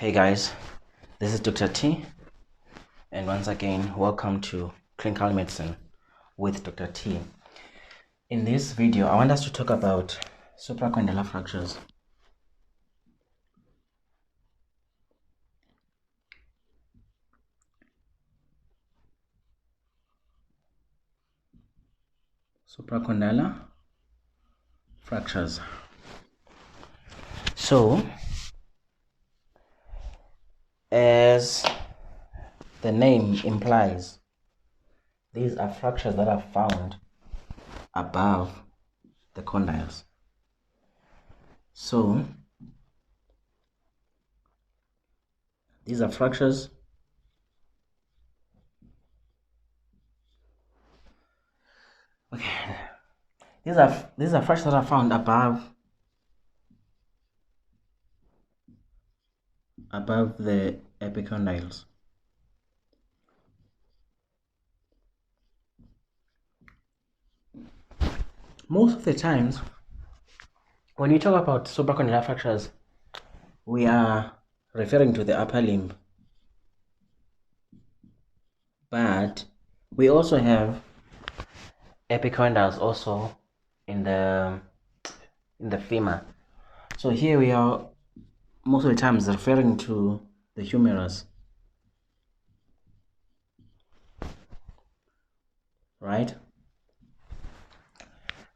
Hey guys, this is Dr. T, and once again, welcome to Clinical Medicine with Dr. T. In this video, I want us to talk about supracondylar fractures. Supracondylar fractures. So, as the name implies, these are fractures that are found above the condyles. So, these are fractures These are fractures that are found above the epicondyles. Most of the times, when we talk about supracondylar fractures, we are referring to the upper limb, but we also have epicondyles also in the femur. So here we are most of the times referring to the humerus, right?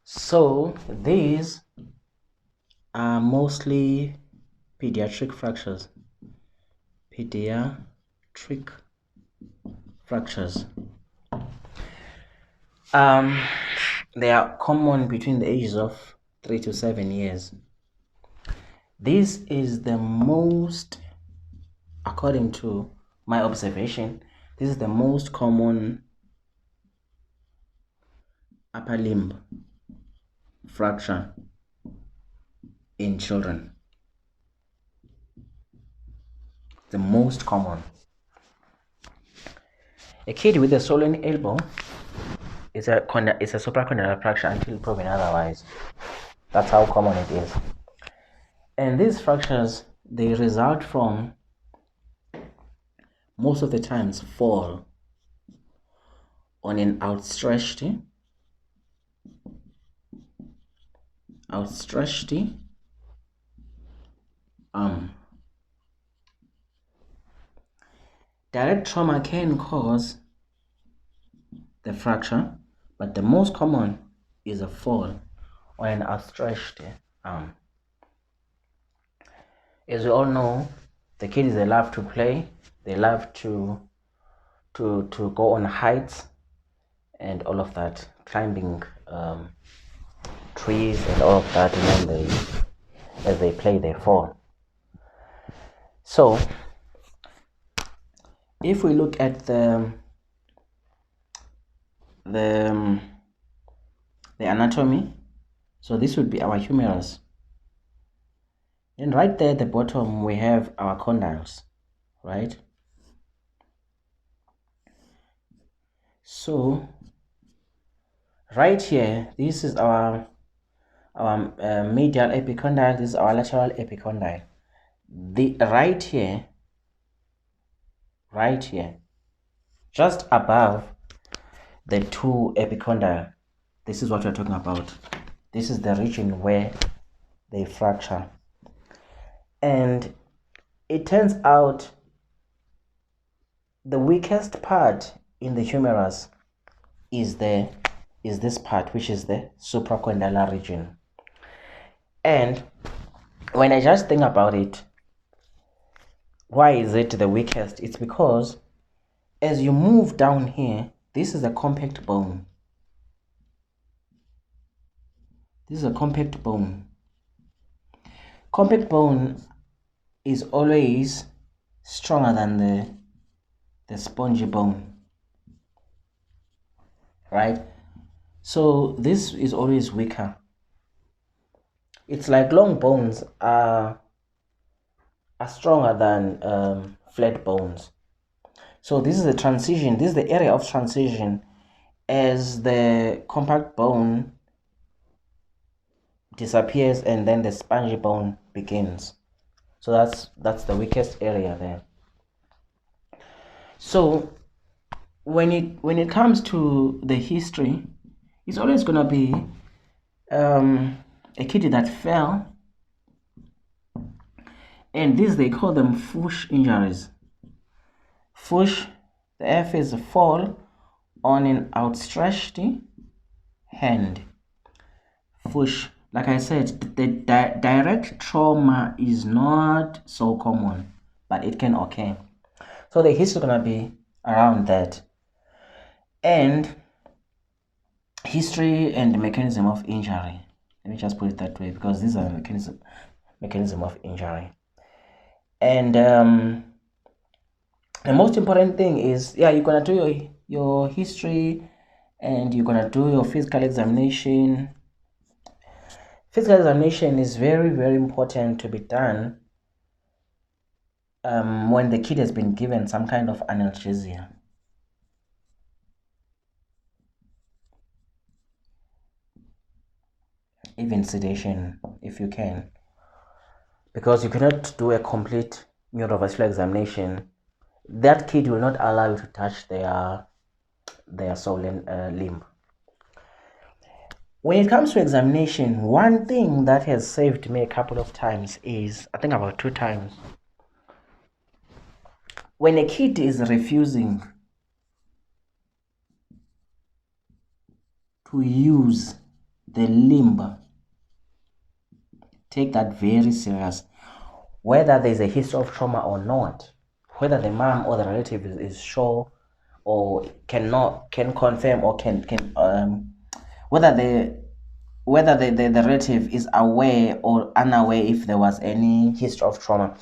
So these are mostly pediatric fractures. Pediatric fractures. They are common between the ages of 3 to 7 years. This is the most, according to my observation, this is the most common upper limb fracture in children. The most common. A kid with a swollen elbow is a supracondylar fracture until proven otherwise. That's how common it is. And these fractures, they result from, most of the times, fall on an outstretched arm. Direct trauma can cause the fracture, but the most common is a fall on an outstretched arm. As we all know, the kids, they love to play, they love to go on heights and all of that, climbing trees and all of that, and then as they play, they fall. So if we look at the anatomy, so this would be our humerus, and right there at the bottom we have our condyles, right? So right here, this is our medial epicondyle, this is our lateral epicondyle. The right here, just above the two epicondyle, this is what we're talking about. This is the region where they fracture, and it turns out the weakest part in the humerus is this part, which is the supracondylar region. And when I just think about it, why is it the weakest? It's because as you move down here, this is a compact bone. This is a compact bone. Compact bone is always stronger than the spongy bone, right? So this is always weaker. It's like long bones are stronger than flat bones. So this is the transition, this is the area of transition as the compact bone disappears and then the spongy bone begins. So that's the weakest area there. So when it comes to the history, it's always gonna be a kid that fell, and these they call them fush injuries. Fush, the F is a fall on an outstretched hand. Fush, like I said, the direct trauma is not so common, but it can occur. So the history is gonna be around that. And history and mechanism of injury. Let me just put it that way, because these are mechanism of injury. And the most important thing is, yeah, you're gonna do your history, and you're gonna do your physical examination. Physical examination is very, very important to be done when the kid has been given some kind of analgesia. Even sedation, if you can, because you cannot do a complete neurovascular examination. That kid will not allow you to touch their swollen limb. When it comes to examination, one thing that has saved me a couple of times is, I think about 2 times, when a kid is refusing to use the limb, take that very serious. Whether there's a history of trauma or not, whether the mom or the relative is sure or can confirm, or can whether the relative is aware or unaware if there was any history of trauma.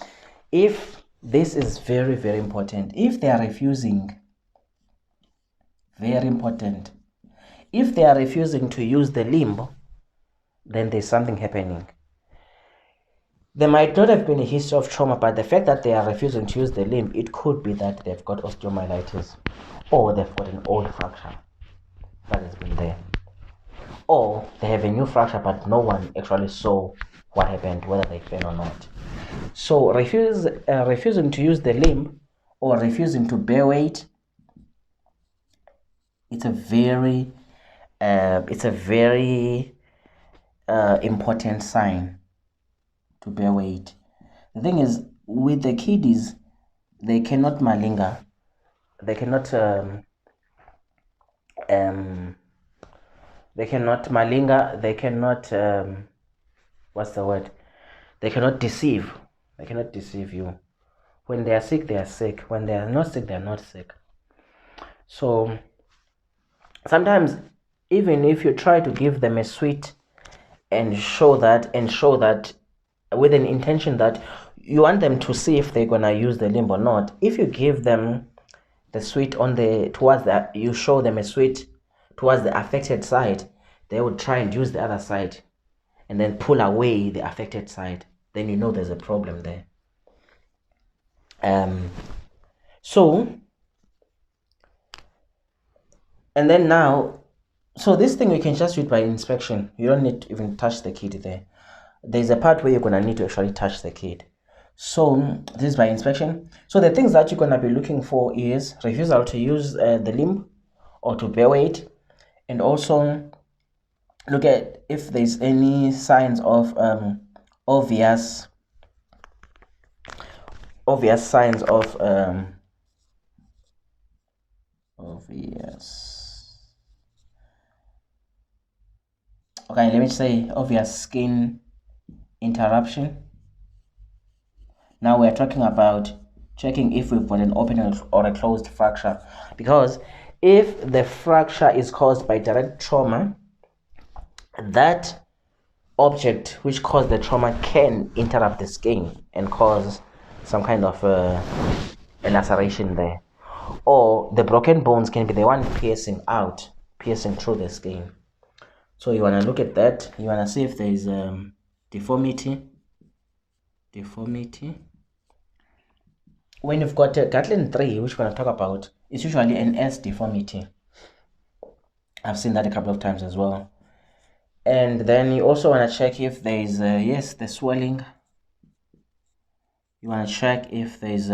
If this is very, very important, if they are refusing, very important, if they are refusing to use the limb, then there's something happening. There might not have been a history of trauma, but the fact that they are refusing to use the limb, it could be that they've got osteomyelitis, or they've got an old fracture that has been there, or they have a new fracture but no one actually saw what happened, whether they fell or not. So refusing to use the limb or refusing to bear weight, it's a very important sign to bear weight. The thing is, with the kiddies, they cannot malinger, they cannot what's the word, they cannot deceive you. When they are sick, they are sick. When they are not sick, they are not sick. So sometimes, even if you try to give them a sweet and show that with an intention that you want them to see if they're gonna use the limb or not, if you give them the sweet you show them a sweet towards the affected side, they would try and use the other side and then pull away the affected side. Then you know there's a problem there. So this thing you can just do it by inspection. You don't need to even touch the kid there. There's a part where you're gonna need to actually touch the kid. So this is by inspection. So the things that you're gonna be looking for is refusal to use the limb or to bear weight, and also look at if there's any signs of obvious signs of obvious skin interruption. Now we're talking about checking if we've got an open or a closed fracture, because if the fracture is caused by direct trauma, that object which caused the trauma can interrupt the skin and cause some kind of a laceration there, or the broken bones can be the one piercing through the skin. So you want to look at that. You want to see if there is deformity. When you've got Gatlin 3, which we're going to talk about, it's usually an S deformity. I've seen that a couple of times as well. And then you also want to check if there is the swelling You want to check if there's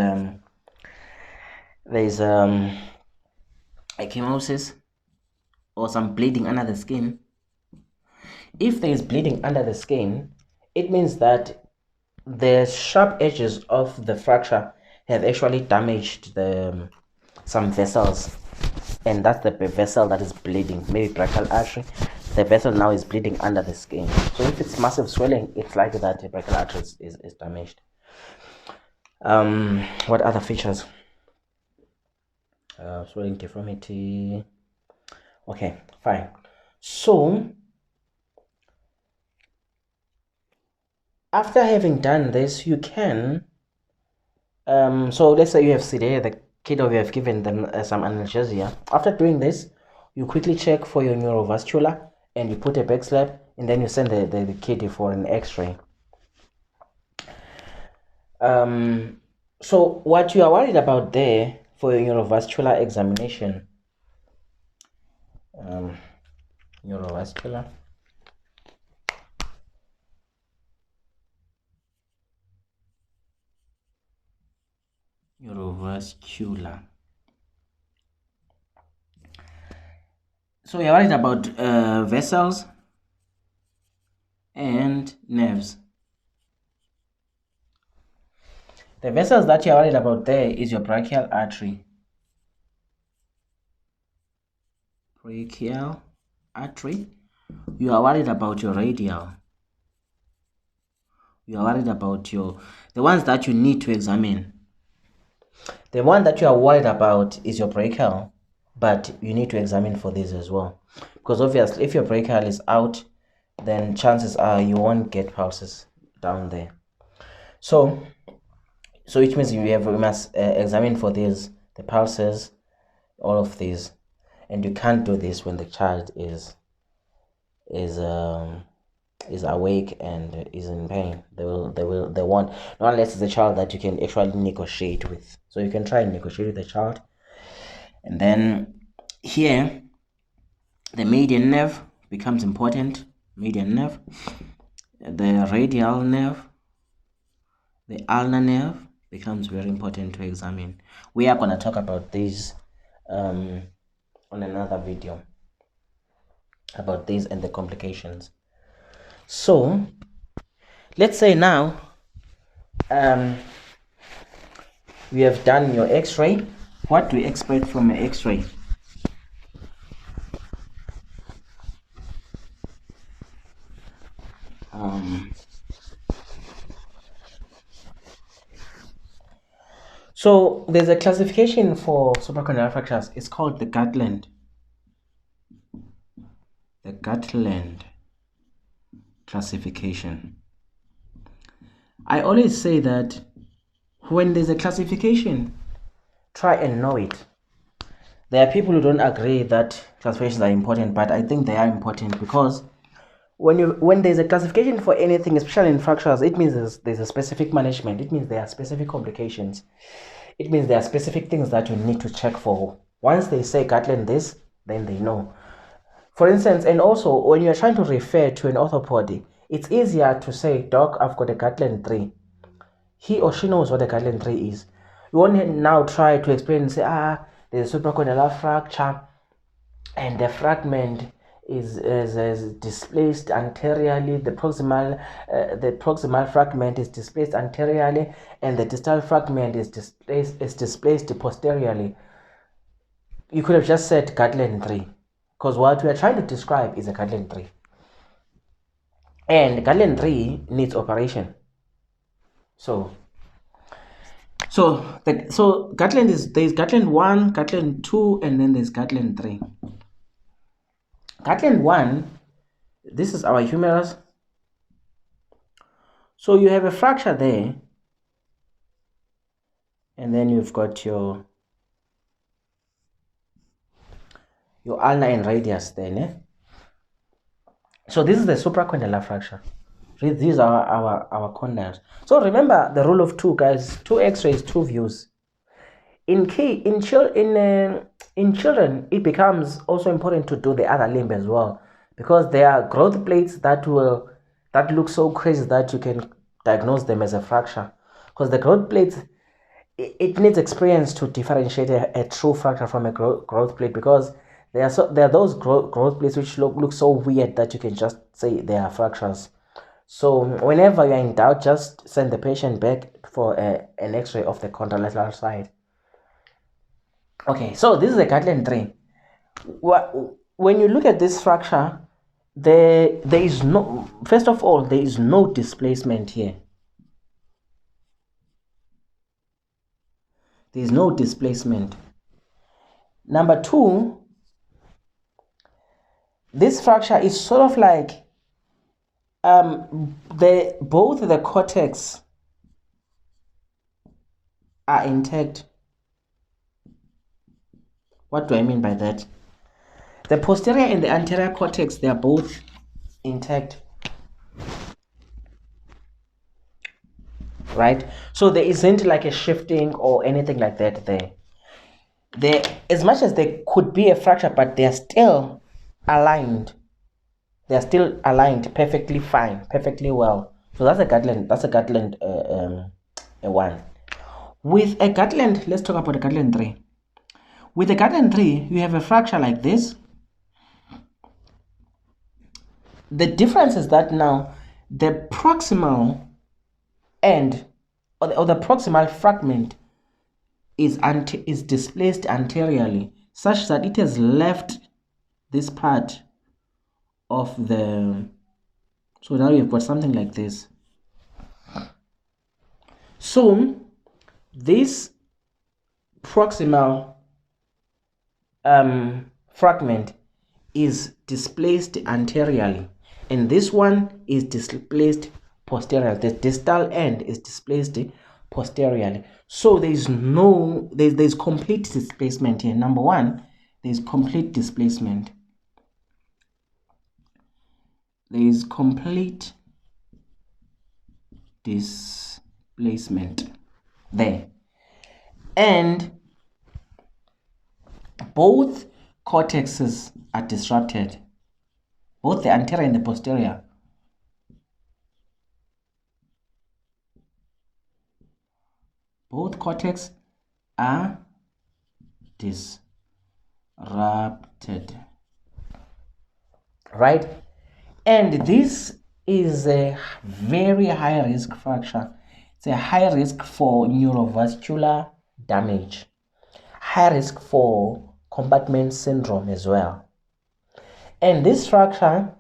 ecchymosis or some bleeding under the skin. If there is bleeding under the skin, it means that the sharp edges of the fracture have actually damaged some vessels, and that's the vessel that is bleeding, maybe brachial artery. The vessel now is bleeding under the skin. So if it's massive swelling, it's likely that the brachial artery is damaged. What other features? Swelling, deformity. Okay, fine. So after having done this, you can so let's say you have sedated the kid, or you have given them some analgesia. After doing this, you quickly check for your neurovascular, and you put a back slap, and then you send the kid for an x-ray. So what you are worried about there for your neurovascular examination, neurovascular, so you're worried about vessels and nerves. The vessels that you're worried about there is your brachial artery. Brachial artery. You are worried about your radial. You are worried about the ones that you need to examine. The one that you are worried about is your brachial, but you need to examine for this as well, because obviously if your brachial is out, then chances are you won't get pulses down there. So which means we must examine for these, the pulses, all of these, and you can't do this when the child is awake and is in pain. They won't, not unless it's a child that you can actually negotiate with. So you can try and negotiate with the child. And then here the median nerve becomes important. Median nerve, the radial nerve, the ulnar nerve becomes very important to examine. We are going to talk about these on another video, about these and the complications. So let's say now we have done your x-ray. What do we expect from an x-ray? So there's a classification for supracondylar fractures. It's called the Gatland. The Gatland classification. I always say that when there's a classification, try and know it. There are people who don't agree that classifications are important, but I think they are important, because when there's a classification for anything, especially in fractures, it means there's a specific management. It means there are specific complications. It means there are specific things that you need to check for. Once they say Gatland this, then they know. For instance, and also when you're trying to refer to an orthopody, it's easier to say, Doc, I've got a Gatland 3. He or she knows what a Gatland 3 is. You won't now try to explain and say, there's a supracondylar fracture, and the fragment is displaced anteriorly. The proximal fragment is displaced anteriorly, and the distal fragment is displaced posteriorly. You could have just said Gatland 3, because what we are trying to describe is a Gatland 3. And Gatland 3 needs operation. So Gatland there's Gatland 1, Gatland 2, and then there's Gatland 3. Gatland 1, this is our humerus. So you have a fracture there, and then you've got your ulna and radius then. So this is the supracondylar fracture. These are our condyles. So remember the rule of 2, guys. 2 x-rays, 2 views. In children, it becomes also important to do the other limb as well, because there are growth plates that look so crazy that you can diagnose them as a fracture. because the growth plates, it needs experience to differentiate a true fracture from a growth plate, because there are those growth plates which look so weird that you can just say they are fractures. So whenever you're in doubt, just send the patient back for an x-ray of the contralateral side. Okay, so this is a Gatland 3. When you look at this fracture, there is no, first of all, there is no displacement here. There is no displacement. Number 2, this fracture is sort of like both the cortex are intact. What do I mean by that? The posterior and the anterior cortex, they are both intact, right? So there isn't like a shifting or anything like that there. As much as there could be a fracture, but they are still aligned. They are still aligned perfectly fine, perfectly well. So that's a Gatland 1. With a Gatland, let's talk about a Gatland 3. With a Gatland 3, you have a fracture like this. The difference is that now the proximal end or the proximal fragment is displaced anteriorly, such that it has left this part of the, so now you've got something like this. So this proximal fragment is displaced anteriorly, and this one is displaced posteriorly. The distal end is displaced posteriorly. So there's complete displacement here. Number 1, there's complete displacement. There is complete displacement there, and both cortexes are disrupted, both the anterior and the posterior. Both cortex are disrupted, right? And this is a very high risk fracture. It's a high risk for neurovascular damage, high risk for compartment syndrome as well. And this fracture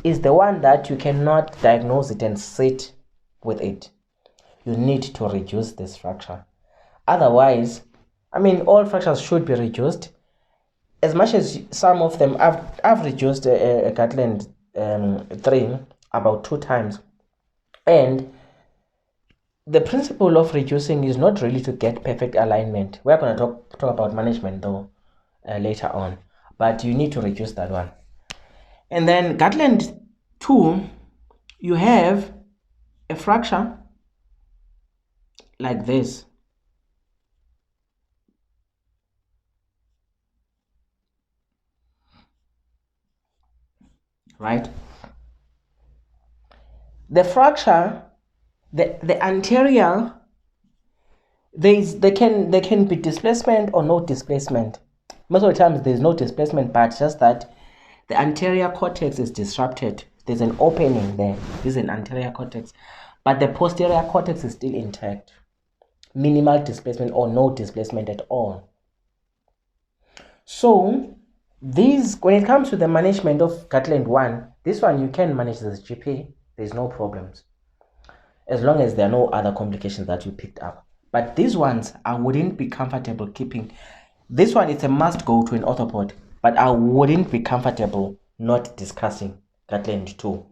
is the one that you cannot diagnose it and sit with it. You need to reduce this fracture. Otherwise, I mean, all fractures should be reduced. As much as some of them, I've reduced a Gatland 3 about 2 times. And the principle of reducing is not really to get perfect alignment. We're going to talk about management though later on, but you need to reduce that one. And then Gatland 2, you have a fracture like this. Right? The fracture, the anterior, there can be displacement or no displacement. Most of the times there's no displacement, but just that the anterior cortex is disrupted. There's an opening there. This is an anterior cortex, but the posterior cortex is still intact. Minimal displacement or no displacement at all. So these, when it comes to the management of Gatland 1, this one you can manage as GP. There's no problems, as long as there are no other complications that you picked up. But these ones, I wouldn't be comfortable keeping. This one is a must go to an orthopod, but I wouldn't be comfortable not discussing Gatland 2.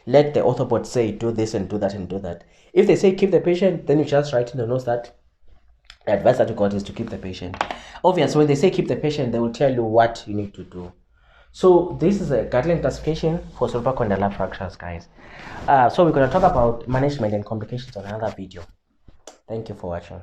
Let the orthopod say do this and do that and do that. If they say keep the patient, then you just write in the notes that the advice that you got is to keep the patient. Obviously, when they say keep the patient, they will tell you what you need to do. So this is a Gatland classification for supracondylar fractures, guys. So we're going to talk about management and complications on another video. Thank you for watching.